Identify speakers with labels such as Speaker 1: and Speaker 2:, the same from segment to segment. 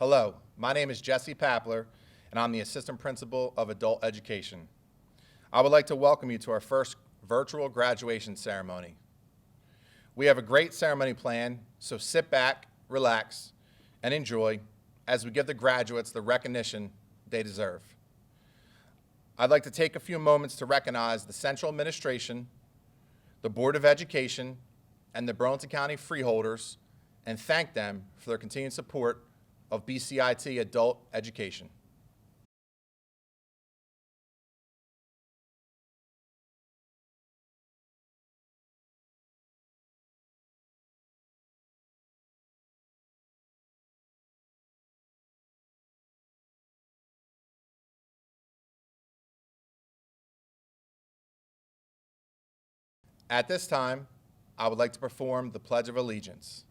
Speaker 1: Hello, my name is Jesse Papler, and I'm the Assistant Principal of Adult Education. I would like to welcome you to our first virtual graduation ceremony. We have a great ceremony planned, so sit back, relax, and enjoy as we give the graduates the recognition they deserve. I'd like to take a few moments to recognize the Central Administration, the Board of Education, and the Burlington County Freeholders, and thank them for their continued support of BCIT Adult Education. At this time, I would like to perform the Pledge of Allegiance.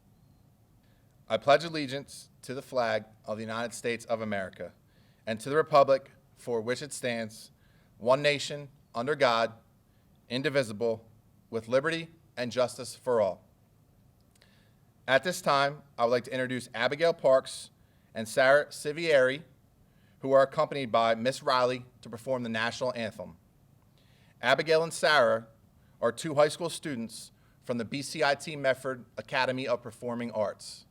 Speaker 1: I pledge allegiance to the flag of the United States of America and to the republic for which it stands, one nation, under God, indivisible, with liberty and justice for all. At this time, I would like to introduce Abigail Parks and Sarah Sivieri, who are accompanied by Miss Riley to perform the national anthem. Abigail and Sarah are two high school students from the BCIT Medford Academy of Performing Arts.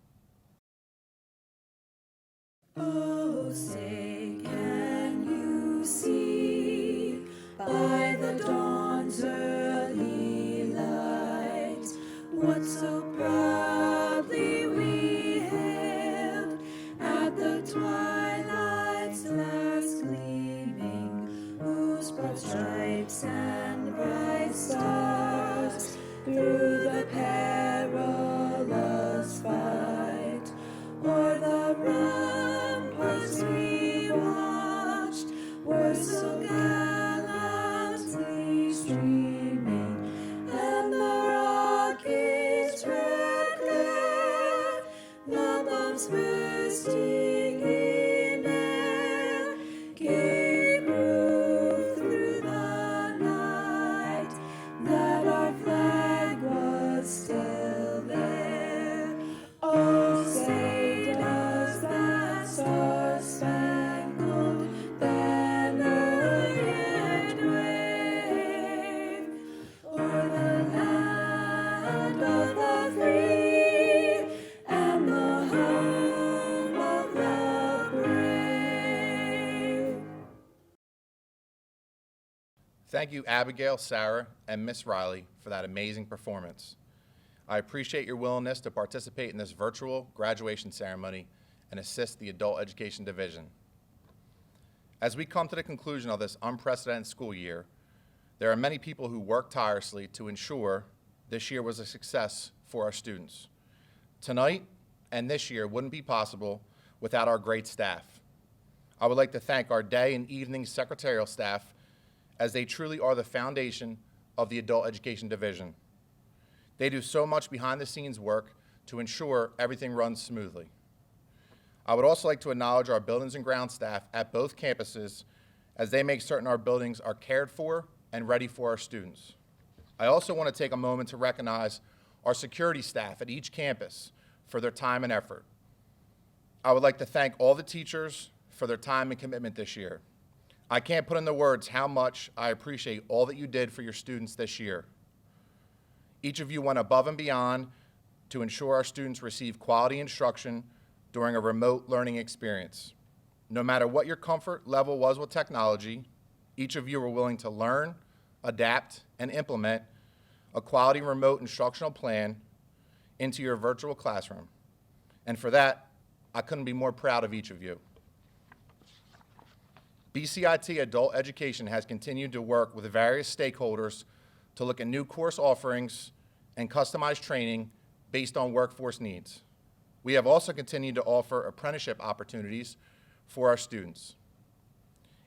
Speaker 2: Oh, say can you see by the dawn's early light what so proudly we hailed at the twilight's last gleaming, whose broad stripes and bright stars through the perilous fight o'er the ramparts we watched were so gallantly streaming, and the rocket's red glare, the bombs bursting in air, gave proof through the night that our flag was still there. Oh, say does that star-spangled banner yet wave o'er the land of the free and the home of the brave?
Speaker 1: Thank you, Abigail, Sarah, and Miss Riley for that amazing performance. I appreciate your willingness to participate in this virtual graduation ceremony and assist the Adult Education Division. As we come to the conclusion of this unprecedented school year, there are many people who worked tirelessly to ensure this year was a success for our students. Tonight and this year wouldn't be possible without our great staff. I would like to thank our day and evening secretarial staff, as they truly are the foundation of the Adult Education Division. They do so much behind-the-scenes work to ensure everything runs smoothly. I would also like to acknowledge our buildings and ground staff at both campuses, as they make certain our buildings are cared for and ready for our students. I also want to take a moment to recognize our security staff at each campus for their time and effort. I would like to thank all the teachers for their time and commitment this year. I can't put into words how much I appreciate all that you did for your students this year. Each of you went above and beyond to ensure our students receive quality instruction during a remote learning experience. No matter what your comfort level was with technology, each of you were willing to learn, adapt, and implement a quality remote instructional plan into your virtual classroom. And for that, I couldn't be more proud of each of you. BCIT Adult Education has continued to work with various stakeholders to look at new course offerings and customized training based on workforce needs. We have also continued to offer apprenticeship opportunities for our students.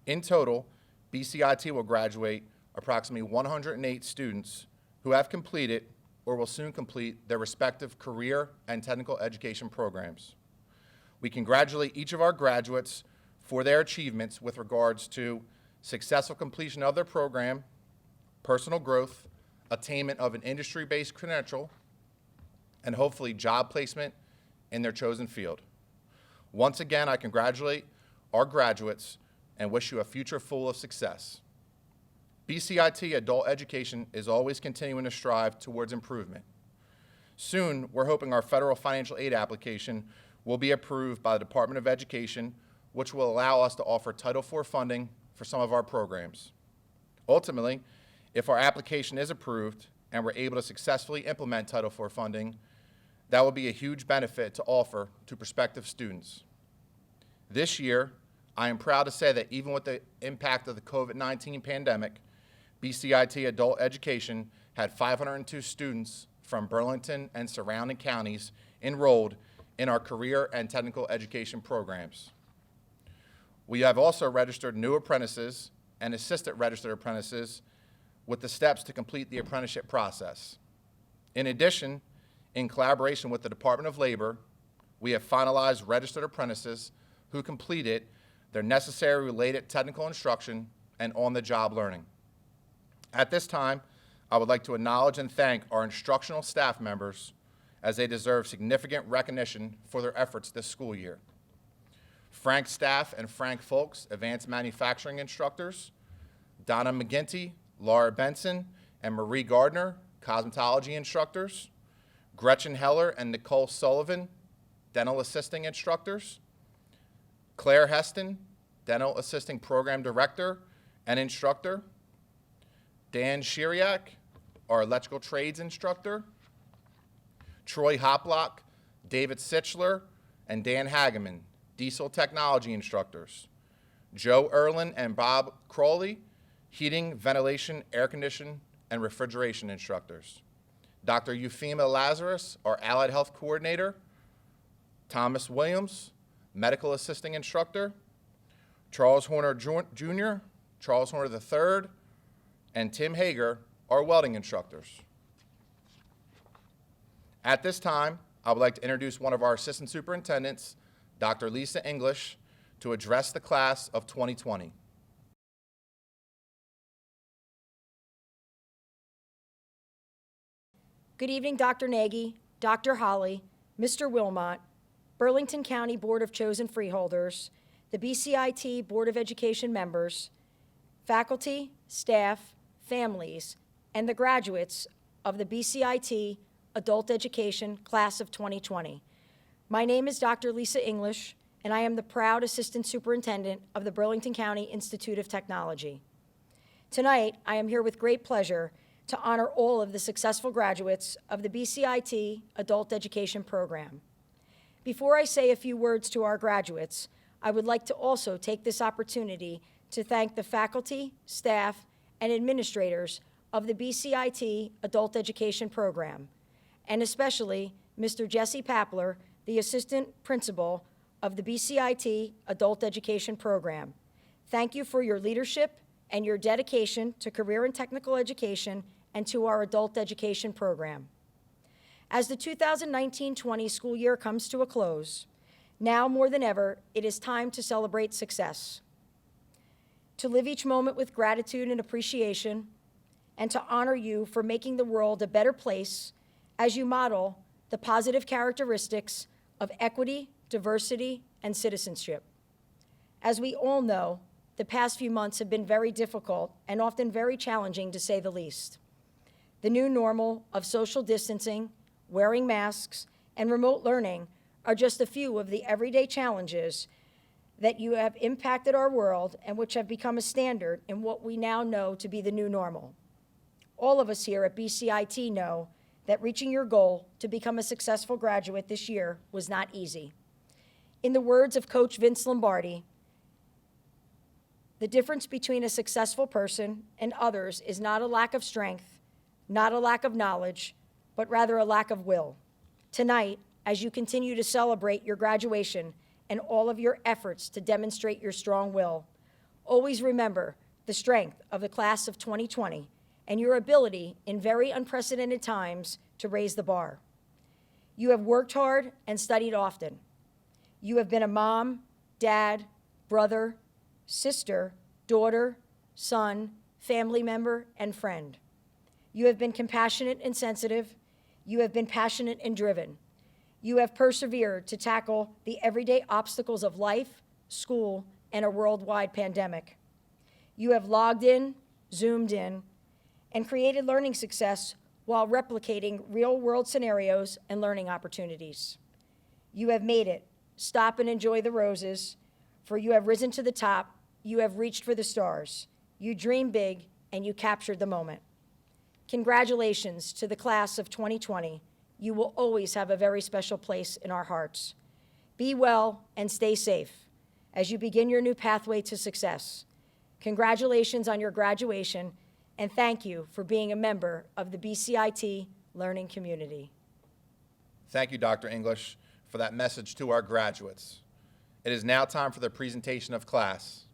Speaker 1: In total, BCIT will graduate approximately 108 students who have completed or will soon complete their respective career and technical education programs. We congratulate each of our graduates for their achievements with regards to successful completion of their program, personal growth, attainment of an industry-based credential, and hopefully job placement in their chosen field. Once again, I congratulate our graduates and wish you a future full of success. BCIT Adult Education is always continuing to strive towards improvement. Soon, we're hoping our federal financial aid application will be approved by the Department of Education, which will allow us to offer Title IV funding for some of our programs. Ultimately, if our application is approved and we're able to successfully implement Title IV funding, that will be a huge benefit to offer to prospective students. This year, I am proud to say that even with the impact of the COVID-19 pandemic, BCIT Adult Education had 502 students from Burlington and surrounding counties enrolled in our career and technical education programs. We have also registered new apprentices and assistant registered apprentices with the steps to complete the apprenticeship process. In addition, in collaboration with the Department of Labor, we have finalized registered apprentices who completed their necessary related technical instruction and on-the-job learning. At this time, I would like to acknowledge and thank our instructional staff members as they deserve significant recognition for their efforts this school year. Frank Staff and Frank Folks, Advanced Manufacturing Instructors, Donna McGinty, Laura Benson, and Marie Gardner, Cosmetology Instructors, Gretchen Heller and Nicole Sullivan, Dental Assisting Instructors, Claire Heston, Dental Assisting Program Director and Instructor, Dan Shiriak, our Electrical Trades Instructor, Troy Hoplock, David Sichler, and Dan Hageman, Diesel Technology Instructors, Joe Erlin and Bob Crawley, Heating, Ventilation, Air Conditioning, and Refrigeration Instructors, Dr. Euphemia Lazarus, our Allied Health Coordinator, Thomas Williams, Medical Assisting Instructor, Charles Horner Jr., Charles Horner III, and Tim Hager, our welding instructors. At this time, I would like to introduce one of our assistant superintendents, Dr. Lisa English, to address the class of 2020.
Speaker 3: Good evening, Dr. Nagy, Dr. Holly, Mr. Wilmot, Burlington County Board of Chosen Freeholders, the BCIT Board of Education members, faculty, staff, families, and the graduates of the BCIT Adult Education Class of 2020. My name is Dr. Lisa English, and I am the proud Assistant Superintendent of the Burlington County Institute of Technology. Tonight, I am here with great pleasure to honor all of the successful graduates of the BCIT Adult Education Program. Before I say a few words to our graduates, I would like to also take this opportunity to thank the faculty, staff, and administrators of the BCIT Adult Education Program, and especially Mr. Jesse Papler, the Assistant Principal of the BCIT Adult Education Program. Thank you for your leadership and your dedication to career and technical education and to our adult education program. As the 2019-20 school year comes to a close, now more than ever, it is time to celebrate success, to live each moment with gratitude and appreciation, and to honor you for making the world a better place as you model the positive characteristics of equity, diversity, and citizenship. As we all know, the past few months have been very difficult and often very challenging, to say the least. The new normal of social distancing, wearing masks, and remote learning are just a few of the everyday challenges that you have impacted our world and which have become a standard in what we now know to be the new normal. All of us here at BCIT know that reaching your goal to become a successful graduate this year was not easy. In the words of Coach Vince Lombardi, the difference between a successful person and others is not a lack of strength, not a lack of knowledge, but rather a lack of will. Tonight, as you continue to celebrate your graduation and all of your efforts to demonstrate your strong will, always remember the strength of the class of 2020 and your ability in very unprecedented times to raise the bar. You have worked hard and studied often. You have been a mom, dad, brother, sister, daughter, son, family member, and friend. You have been compassionate and sensitive. You have been passionate and driven. You have persevered to tackle the everyday obstacles of life, school, and a worldwide pandemic. You have logged in, zoomed in, and created learning success while replicating real-world scenarios and learning opportunities. You have made it. Stop and enjoy the roses, for you have risen to the top, you have reached for the stars. You dreamed big, and you captured the moment. Congratulations to the class of 2020. You will always have a very special place in our hearts. Be well and stay safe as you begin your new pathway to success. Congratulations on your graduation, and thank you for being a member of the BCIT learning community.
Speaker 1: Thank you, Dr. English, for that message to our graduates. It is now time for the presentation of class.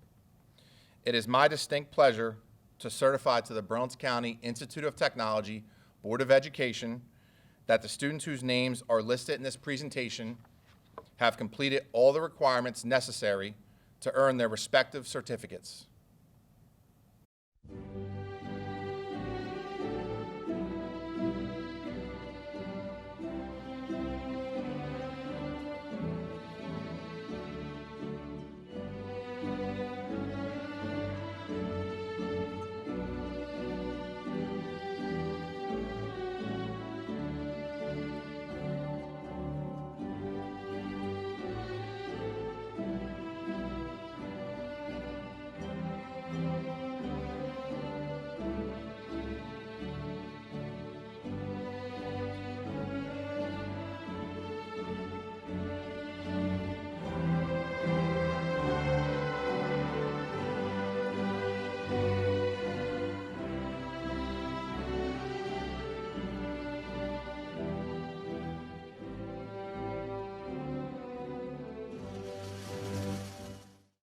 Speaker 1: It is my distinct pleasure to certify to the Burlington County Institute of Technology Board of Education that the students whose names are listed in this presentation have completed all the requirements necessary to earn their respective certificates.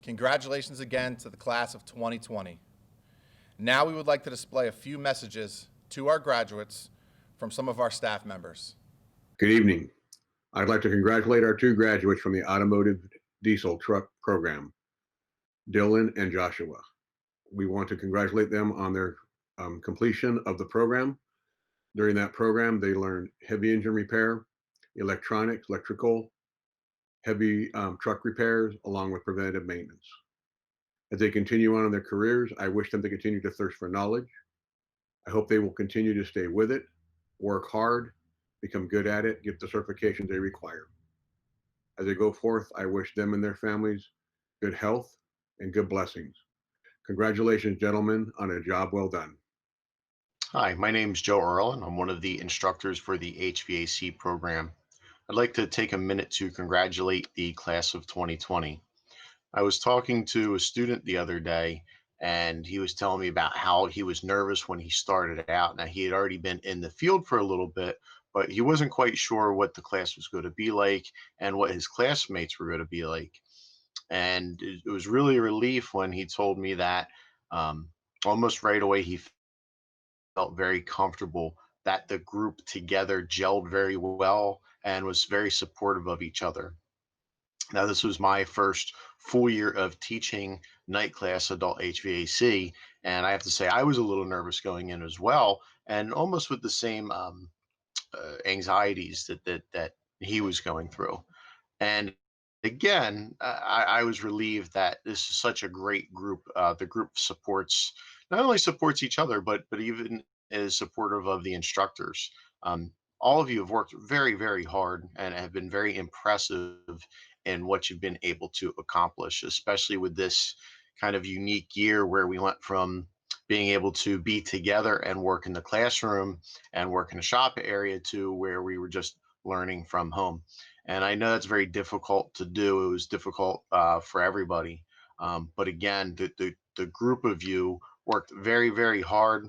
Speaker 1: Congratulations again to the class of 2020. Now we would like to display a few messages to our graduates from some of our staff members.
Speaker 4: Good evening. I'd like to congratulate our two graduates from the Automotive Diesel Truck Program, Dylan and Joshua. We want to congratulate them on their completion of the program. During that program, they learned heavy engine repair, electronics, electrical, heavy truck repairs, along with preventative maintenance. As they continue on in their careers, I wish them to continue to thirst for knowledge. I hope they will continue to stay with it, work hard, become good at it, get the certifications they require. As they go forth, I wish them and their families good health and good blessings. Congratulations, gentlemen, on a job well done.
Speaker 5: Hi, my name is Joe Earl, and I'm one of the instructors for the HVAC program. I'd like to take a minute to congratulate the class of 2020. I was talking to a student the other day, and he was telling me about how he was nervous when he started out. Now, he had already been in the field for a little bit, but he wasn't quite sure what the class was going to be like and what his classmates were going to be like. And it was really a relief when he told me that almost right away he felt very comfortable, that the group together gelled very well and was very supportive of each other. Now, this was my first full year of teaching night class adult HVAC, and I have to say I was a little nervous going in as well, and almost with the same anxieties that he was going through. And again, I was relieved that this is such a great group. The group supports, not only supports each other, but even is supportive of the instructors. All of you have worked very, very hard and have been very impressive in what you've been able to accomplish, especially with this kind of unique year where we went from being able to be together and work in the classroom and work in a shop area to where we were just learning from home. And I know that's very difficult to do. It was difficult for everybody. But again, the group of you worked very, very hard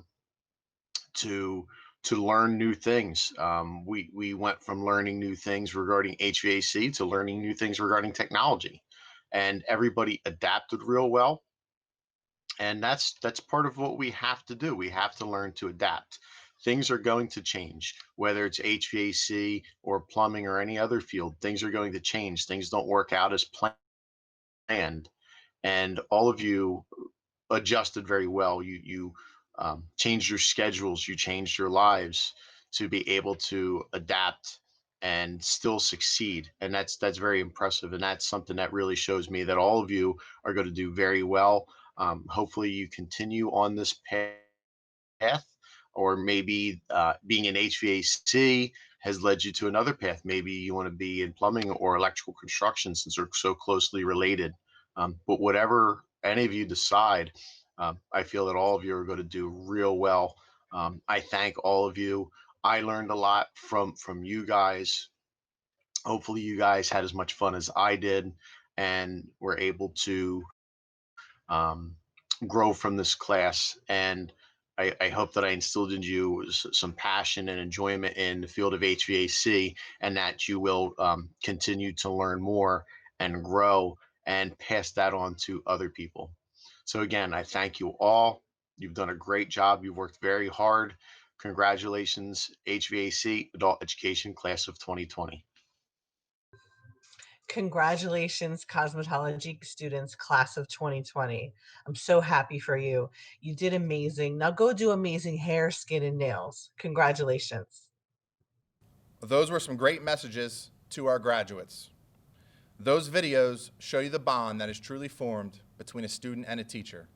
Speaker 5: to learn new things. We went from learning new things regarding HVAC to learning new things regarding technology, and everybody adapted real well. And that's part of what we have to do. We have to learn to adapt. Things are going to change, whether it's HVAC or plumbing or any other field. Things are going to change. Things don't work out as planned, and all of you adjusted very well. You changed your schedules, you changed your lives to be able to adapt and still succeed. And that's very impressive. And that's something that really shows me that all of you are going to do very well. Hopefully you continue on this path, or maybe being in HVAC has led you to another path. Maybe you want to be in plumbing or electrical construction, since they're so closely related. But whatever any of you decide, I feel that all of you are going to do real well. I thank all of you. I learned a lot from you guys. Hopefully, you guys had as much fun as I did, and were able to um, grow from this class. And I hope that I instilled in you some passion and enjoyment in the field of HVAC, and that you will continue to learn more and grow and pass that on to other people. So again, I thank you all. You've done a great job. You've worked very hard. Congratulations, HVAC Adult Education Class of 2020.
Speaker 6: Congratulations, cosmetology students, class of 2020. I'm so happy for you. You did amazing. Now go do amazing hair, skin, and nails. Congratulations.
Speaker 1: Those were some great messages to our graduates. Those videos show you the bond that is truly formed between a student and a teacher.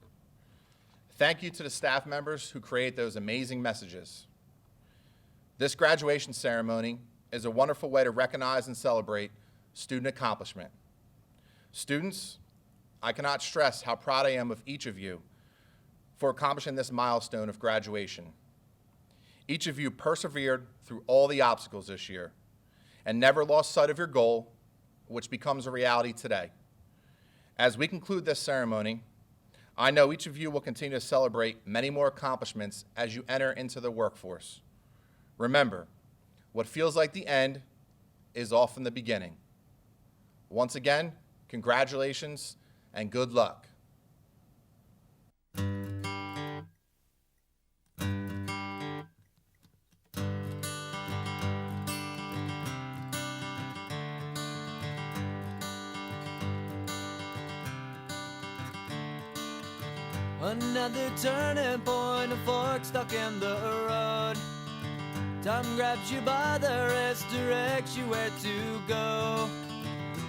Speaker 1: Thank you to the staff members who create those amazing messages. This graduation ceremony is a wonderful way to recognize and celebrate student accomplishment. Students, I cannot stress how proud I am of each of you for accomplishing this milestone of graduation. Each of you persevered through all the obstacles this year and never lost sight of your goal, which becomes a reality today. As we conclude this ceremony, I know each of you will continue to celebrate many more accomplishments as you enter into the workforce. Remember, what feels like the end is often the beginning. Once again, congratulations and good luck.
Speaker 7: Another turning point, a fork stuck in the road. Time grabs you by the wrist, directs you where to go.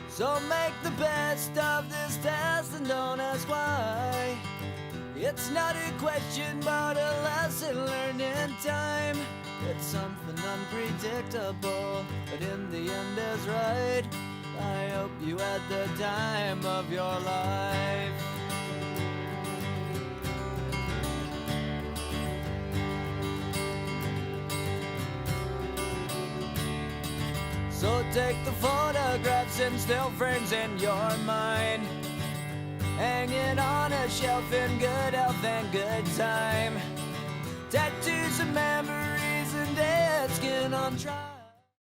Speaker 7: So make the best of this test and don't ask why. It's not a question but a lesson learned in time. It's something unpredictable, but in the end is right. I hope you had the time of your life. So take the photographs and still frames in your mind, hanging on a shelf in good health and good time. Tattoos of memories and dead skin on trial.